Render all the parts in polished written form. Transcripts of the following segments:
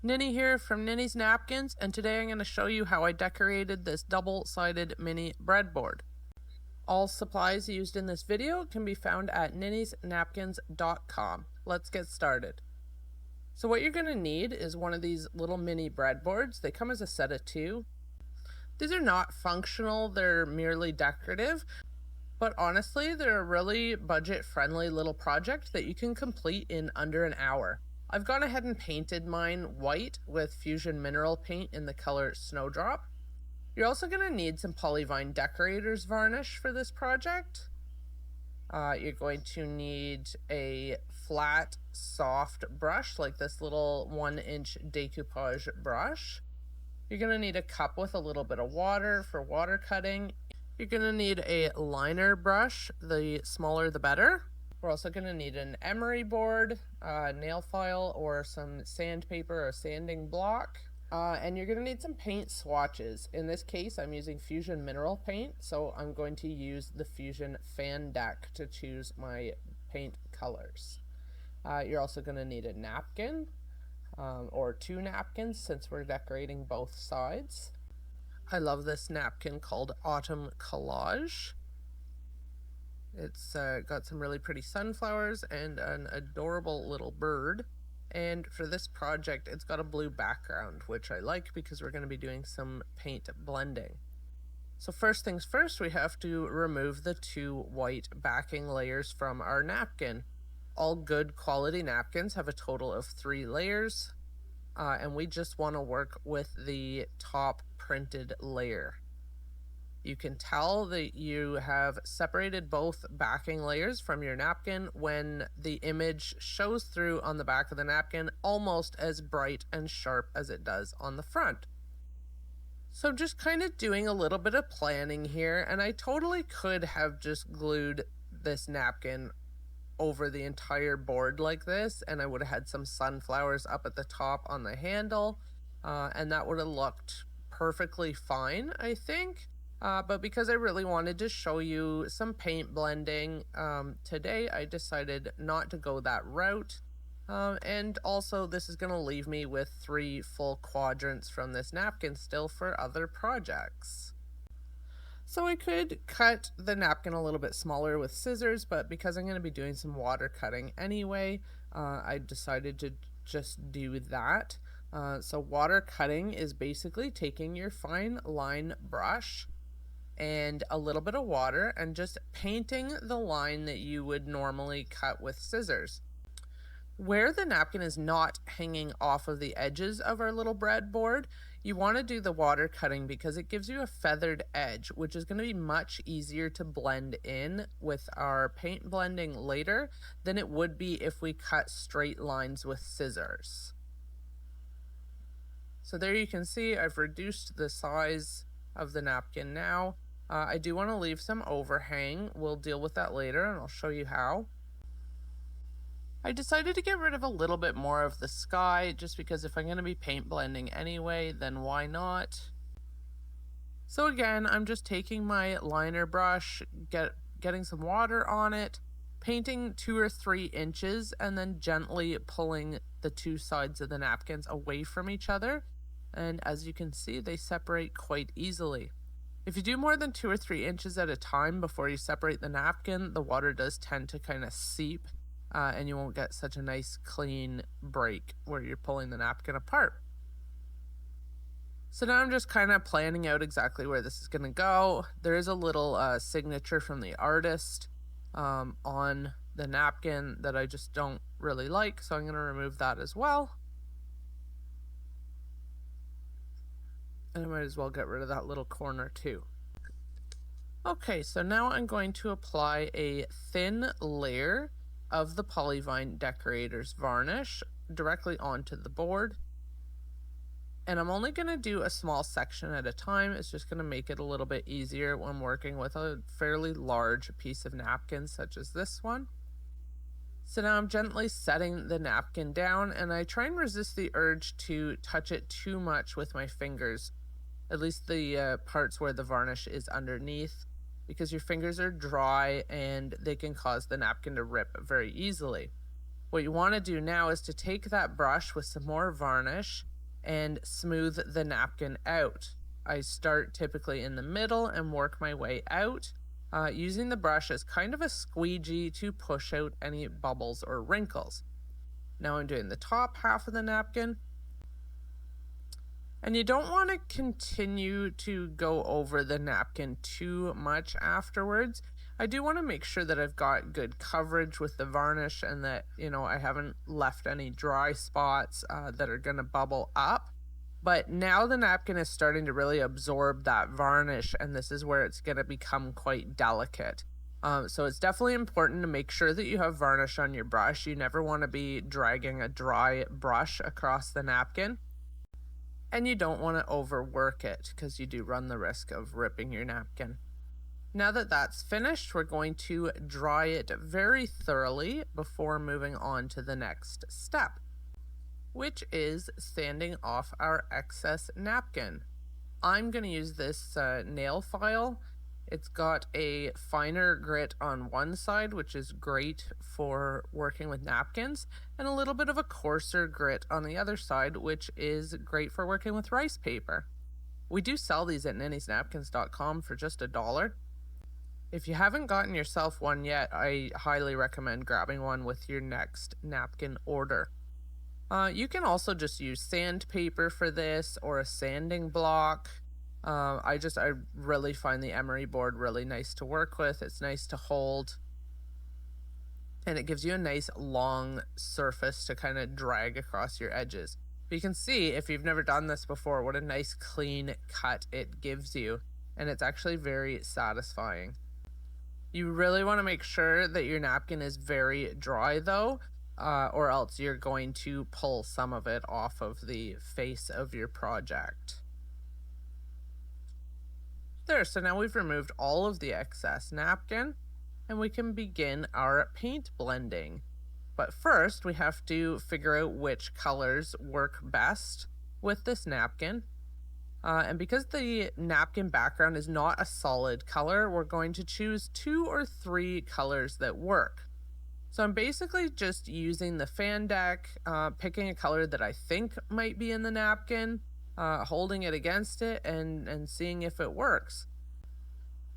Ninny here from Ninny's Napkins, and today I'm going to show you how I decorated this double-sided mini breadboard. All supplies used in this video can be found at ninnysnapkins.com. Let's get started. So what you're going to need is one of these little mini breadboards. They come as a set of two. These are not functional, they're merely decorative, but honestly, they're a really budget-friendly little project that you can complete in under an hour. I've gone ahead and painted mine white with Fusion Mineral Paint in the color Snowdrop. You're also going to need some Polyvine Decorators varnish for this project. You're going to need a flat, soft brush like this little 1-inch decoupage brush. You're going to need a cup with a little bit of water for water cutting. You're going to need a liner brush, the smaller the better. We're also going to need an emery board, nail file, or some sandpaper or sanding block. And you're going to need some paint swatches. In this case, I'm using Fusion Mineral Paint, so I'm going to use the Fusion Fan Deck to choose my paint colors. You're also going to need a napkin, or 2 napkins since we're decorating both sides. I love this napkin called Autumn Collage. It's got some really pretty sunflowers and an adorable little bird. And for this project, it's got a blue background, which I like because we're going to be doing some paint blending. So first things first, we have to remove the 2 white backing layers from our napkin. All good quality napkins have a total of 3 layers, and we just want to work with the top printed layer. You can tell that you have separated both backing layers from your napkin when the image shows through on the back of the napkin almost as bright and sharp as it does on the front. So just kind of doing a little bit of planning here, and I totally could have just glued this napkin over the entire board like this, and I would have had some sunflowers up at the top on the handle, and that would have looked perfectly fine, I think. But because I really wanted to show you some paint blending today, I decided not to go that route. And also this is going to leave me with 3 full quadrants from this napkin still for other projects. So I could cut the napkin a little bit smaller with scissors, but because I'm going to be doing some water cutting anyway, I decided to just do that. So water cutting is basically taking your fine line brush and a little bit of water and just painting the line that you would normally cut with scissors. Where the napkin is not hanging off of the edges of our little breadboard, you want to do the water cutting because it gives you a feathered edge, which is going to be much easier to blend in with our paint blending later than it would be if we cut straight lines with scissors. So there you can see I've reduced the size of the napkin now. I do want to leave some overhang. We'll deal with that later and I'll show you how. I decided to get rid of a little bit more of the sky just because if I'm going to be paint blending anyway, then why not? So again, I'm just taking my liner brush, getting some water on it, painting 2 or 3 inches, and then gently pulling the 2 sides of the napkins away from each other. And as you can see, they separate quite easily. If you do more than 2 or 3 inches at a time before you separate the napkin, the water does tend to kind of seep, and you won't get such a nice clean break where you're pulling the napkin apart. So now I'm just kind of planning out exactly where this is going to go. There is a little signature from the artist on the napkin that I just don't really like, so I'm going to remove that as well. And I might as well get rid of that little corner too. Okay, so now I'm going to apply a thin layer of the Polyvine Decorators varnish directly onto the board. And I'm only going to do a small section at a time. It's just going to make it a little bit easier when working with a fairly large piece of napkin such as this one. So now I'm gently setting the napkin down, and I try and resist the urge to touch it too much with my fingers. At least the parts where the varnish is underneath, because your fingers are dry and they can cause the napkin to rip very easily. What you want to do now is to take that brush with some more varnish and smooth the napkin out. I start typically in the middle and work my way out, using the brush as kind of a squeegee to push out any bubbles or wrinkles. Now I'm doing the top half of the napkin. And you don't want to continue to go over the napkin too much afterwards. I do want to make sure that I've got good coverage with the varnish and that, I haven't left any dry spots that are going to bubble up. But now the napkin is starting to really absorb that varnish, and this is where it's going to become quite delicate. So it's definitely important to make sure that you have varnish on your brush. You never want to be dragging a dry brush across the napkin. And you don't want to overwork it because you do run the risk of ripping your napkin. Now that that's finished, we're going to dry it very thoroughly before moving on to the next step, which is sanding off our excess napkin. I'm going to use this nail file. It's got a finer grit on one side, which is great for working with napkins, and a little bit of a coarser grit on the other side, which is great for working with rice paper. We do sell these at nannysnapkins.com for just $1. If you haven't gotten yourself one yet, I highly recommend grabbing one with your next napkin order. You can also just use sandpaper for this or a sanding block. I really find the emery board really nice to work with. It's nice to hold, and it gives you a nice long surface to kind of drag across your edges. But you can see, if you've never done this before, what a nice clean cut it gives you, and it's actually very satisfying. You really want to make sure that your napkin is very dry though, or else you're going to pull some of it off of the face of your project. There, so now we've removed all of the excess napkin, and we can begin our paint blending. But first, we have to figure out which colors work best with this napkin. And because the napkin background is not a solid color, we're going to choose 2 or 3 colors that work. So I'm basically just using the fan deck, picking a color that I think might be in the napkin, holding it against it and seeing if it works.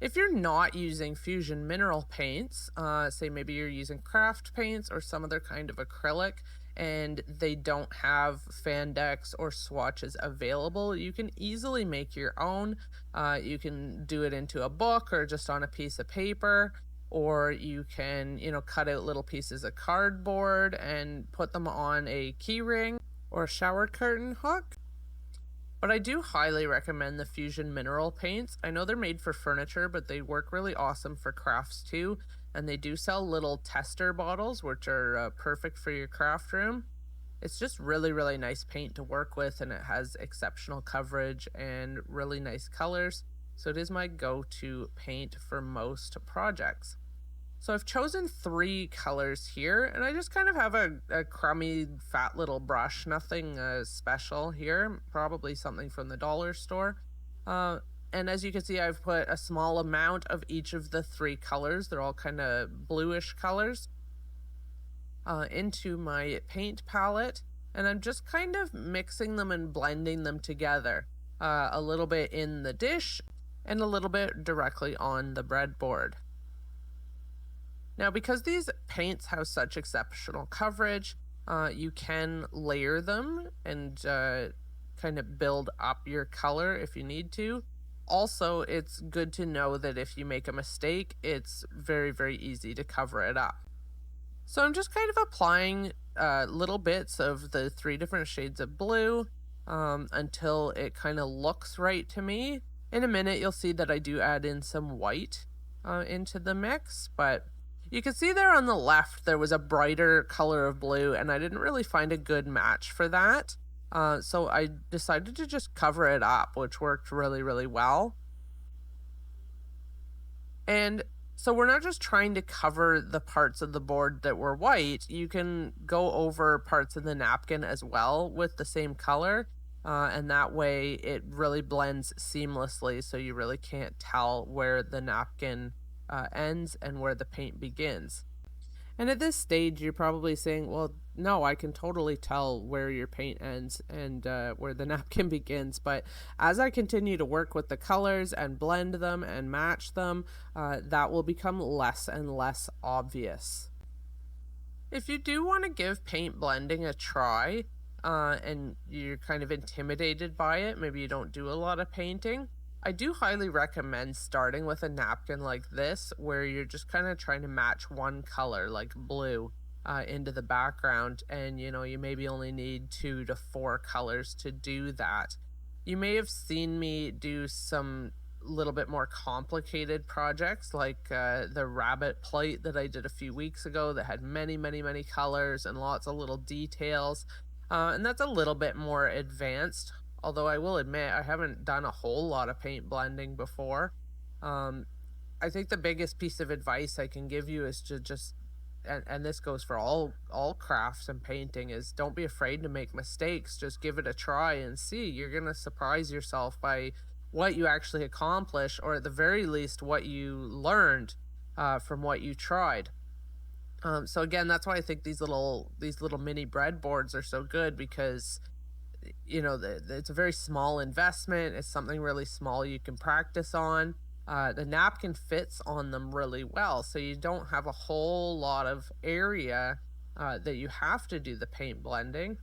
If you're not using fusion mineral paints, say maybe you're using craft paints or some other kind of acrylic, and they don't have fan decks or swatches available, you can easily make your own. You can do it into a book or just on a piece of paper, or you can, cut out little pieces of cardboard and put them on a key ring or a shower curtain hook. But I do highly recommend the Fusion Mineral paints. I know they're made for furniture, but they work really awesome for crafts too. And they do sell little tester bottles, which are perfect for your craft room. It's just really, really nice paint to work with, and it has exceptional coverage and really nice colors. So it is my go-to paint for most projects. So I've chosen 3 colors here, and I just kind of have a crummy, fat little brush, nothing special here, probably something from the dollar store. And as you can see, I've put a small amount of each of the 3 colors, they're all kind of bluish colors, into my paint palette, and I'm just kind of mixing them and blending them together, a little bit in the dish and a little bit directly on the breadboard. Now, because these paints have such exceptional coverage, you can layer them and kind of build up your color if you need to. Also, it's good to know that if you make a mistake, it's very, very easy to cover it up. So I'm just kind of applying little bits of the 3 different shades of blue until it kind of looks right to me. In a minute, you'll see that I do add in some white into the mix, but you can see there on the left, there was a brighter color of blue, and I didn't really find a good match for that. So I decided to just cover it up, which worked really, really well. And so we're not just trying to cover the parts of the board that were white. You can go over parts of the napkin as well with the same color. And that way it really blends seamlessly, so you really can't tell where the napkin ends and where the paint begins. And at this stage, you're probably saying, well, no, I can totally tell where your paint ends and where the napkin begins. But as I continue to work with the colors and blend them and match them, that will become less and less obvious. If you do want to give paint blending a try, and you're kind of intimidated by it, maybe you don't do a lot of painting, I do highly recommend starting with a napkin like this, where you're just kind of trying to match one color, like blue, into the background. And you maybe only need 2 to 4 colors to do that. You may have seen me do some little bit more complicated projects like the rabbit plate that I did a few weeks ago that had many, many, many colors and lots of little details. And that's a little bit more advanced, although I will admit I haven't done a whole lot of paint blending before. Um, I think the biggest piece of advice I can give you is to just, and this goes for all crafts and painting, is don't be afraid to make mistakes. Just give it a try and see. You're gonna surprise yourself by what you actually accomplish, or at the very least what you learned from what you tried. So again, that's why I think these little mini breadboards are so good, because it's a very small investment. It's something really small you can practice on. The napkin fits on them really well, so you don't have a whole lot of area that you have to do the paint blending.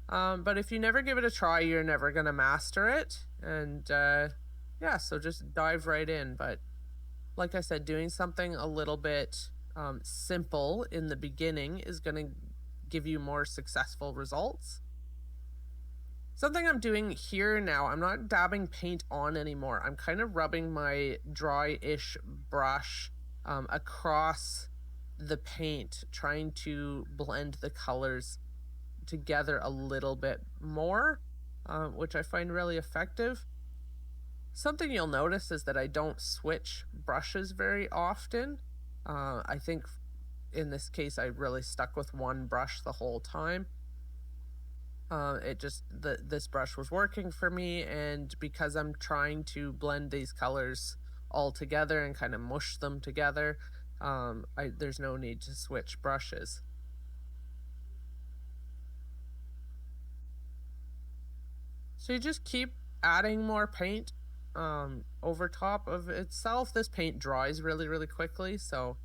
But if you never give it a try, you're never going to master it. And yeah, so just dive right in. But like I said, doing something a little bit simple in the beginning is going to give you more successful results. Something I'm doing here now, I'm not dabbing paint on anymore. I'm kind of rubbing my dry-ish brush across the paint, trying to blend the colors together a little bit more, which I find really effective. Something you'll notice is that I don't switch brushes very often. I think in this case I really stuck with one brush the whole time. This brush was working for me, and because I'm trying to blend these colors all together and kind of mush them together, there's no need to switch brushes. So you just keep adding more paint over top of itself. This paint dries really, really quickly, so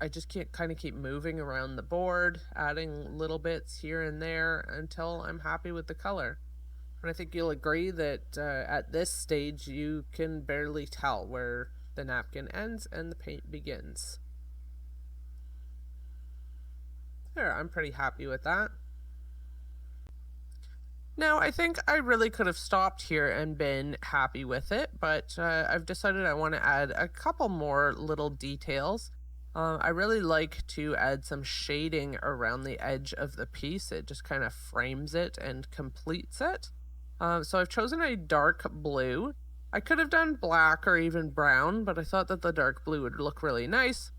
I just can't kind of keep moving around the board, adding little bits here and there until I'm happy with the color. And I think you'll agree that at this stage you can barely tell where the napkin ends and the paint begins. There, I'm pretty happy with that. Now, I think I really could have stopped here and been happy with it, but I've decided I want to add a couple more little details. I really like to add some shading around the edge of the piece. It just kind of frames it and completes it. So I've chosen a dark blue. I could have done black or even brown, but I thought that the dark blue would look really nice.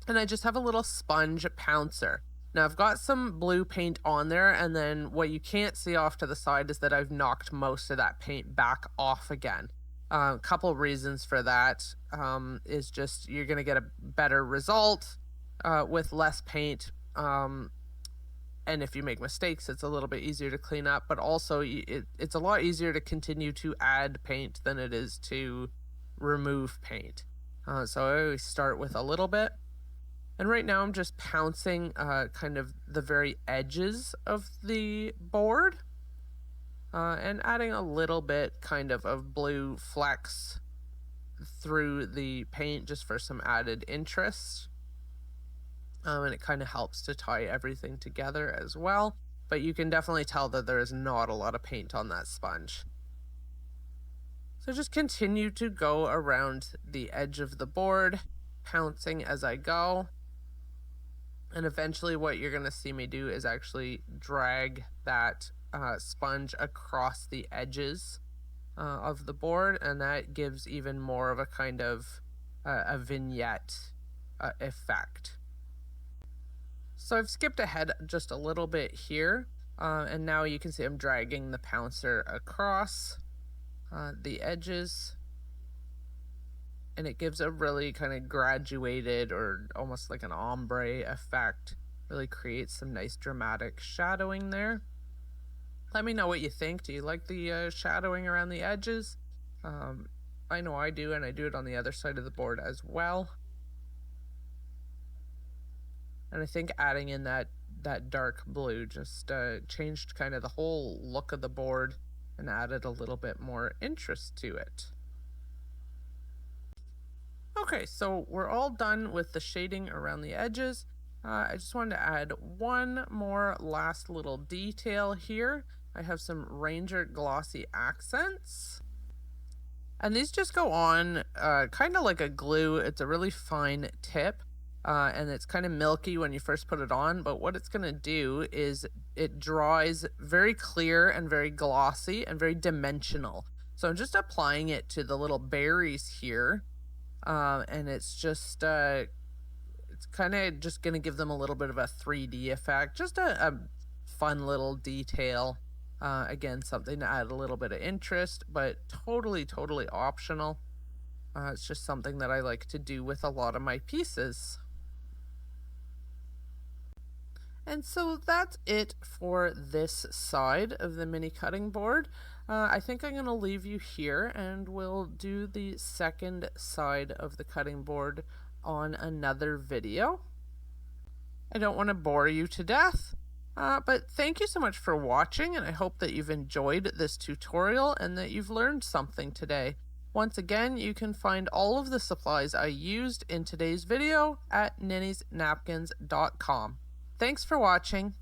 And I just have a little sponge pouncer. Now I've got some blue paint on there, and then what you can't see off to the side is that I've knocked most of that paint back off again. A couple reasons for that is just you're going to get a better result with less paint. And if you make mistakes, it's a little bit easier to clean up, but also it's a lot easier to continue to add paint than it is to remove paint. So I always start with a little bit. And right now I'm just pouncing kind of the very edges of the board and adding a little bit kind of blue flecks through the paint just for some added interest. And it kind of helps to tie everything together as well. But you can definitely tell that there is not a lot of paint on that sponge. So just continue to go around the edge of the board, pouncing as I go. And eventually what you're going to see me do is actually drag that sponge across the edges of the board, and that gives even more of a kind of a vignette effect. So I've skipped ahead just a little bit here, and now you can see I'm dragging the pouncer across the edges. and it gives a really kind of graduated or almost like an ombre effect. Really creates some nice dramatic shadowing there. Let me know what you think. Do you like the shadowing around the edges? I know I do, and I do it on the other side of the board as well. And I think adding in that dark blue just changed kind of the whole look of the board and added a little bit more interest to it. Okay, so we're all done with the shading around the edges. I just wanted to add one more last little detail here. I have some Ranger glossy accents. And these just go on kind of like a glue. It's a really fine tip. And it's kind of milky when you first put it on, but what it's going to do is it dries very clear and very glossy and very dimensional. So I'm just applying it to the little berries here, and it's just it's kind of just going to give them a little bit of a 3D effect, just a fun little detail. Again, something to add a little bit of interest, but totally optional. It's just something that I like to do with a lot of my pieces. And so that's it for this side of the mini cutting board. I think I'm going to leave you here, and we'll do the second side of the cutting board on another video. I don't want to bore you to death, but thank you so much for watching, and I hope that you've enjoyed this tutorial and that you've learned something today. Once again, you can find all of the supplies I used in today's video at ninnysnapkins.com. Thanks for watching.